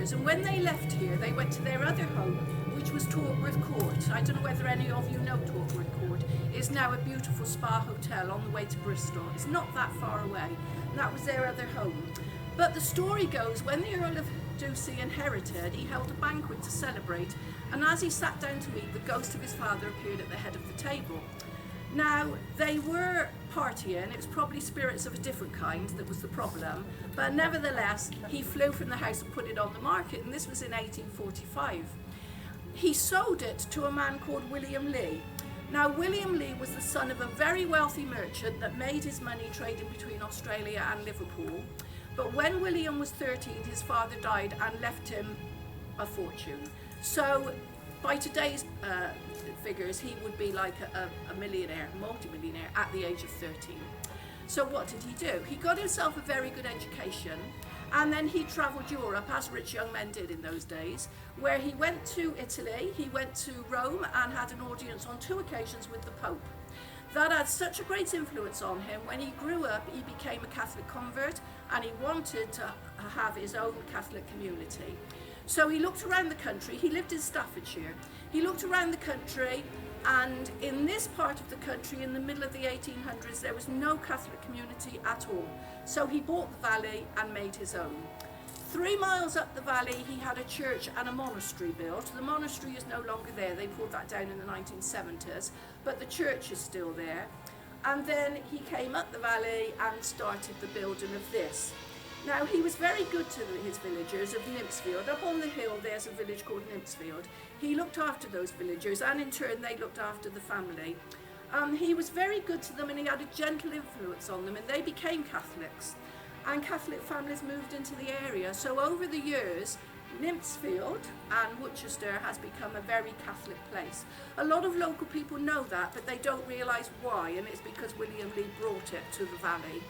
villagers, and when they left here, they went to their other home, which was Tortworth Court. I don't know whether any of you know Tortworth Court. It's now a beautiful spa hotel on the way to Bristol. It's not that far away. And that was their other home. But the story goes, when the Earl of Ducie inherited, he held a banquet to celebrate, and as he sat down to eat, the ghost of his father appeared at the head of the table. Now, they were partying. It was probably spirits of a different kind that was the problem, but nevertheless, he flew from the house and put it on the market, and this was in 1845. He sold it to a man called William Lee. Now, William Lee was the son of a very wealthy merchant that made his money trading between Australia and Liverpool. But when William was 13, his father died and left him a fortune. So by today's figures, he would be like a millionaire, multi-millionaire at the age of 13. So what did he do? He got himself a very good education, and then he travelled Europe, as rich young men did in those days, where he went to Italy, he went to Rome and had an audience on 2 occasions with the Pope. That had such a great influence on him. When he grew up, he became a Catholic convert, and he wanted to have his own Catholic community. So he looked around the country. He lived in Staffordshire. He looked around the country, and in this part of the country, in the middle of the 1800s, there was no Catholic community at all. So he bought the valley and made his own. 3 miles up the valley, he had a church and a monastery built. The monastery is no longer there. They pulled that down in the 1970s, but the church is still there. And then he came up the valley and started the building of this. Now, he was very good to his villagers of Nymphsfield. Up on the hill, there's a village called Nymphsfield. He looked after those villagers, and in turn, they looked after the family. He was very good to them, and he had a gentle influence on them, and they became Catholics. And Catholic families moved into the area. So over the years, Nymphsfield and Woodchester has become a very Catholic place. A lot of local people know that, but they don't realise why, and it's because William Lee brought it to the valley.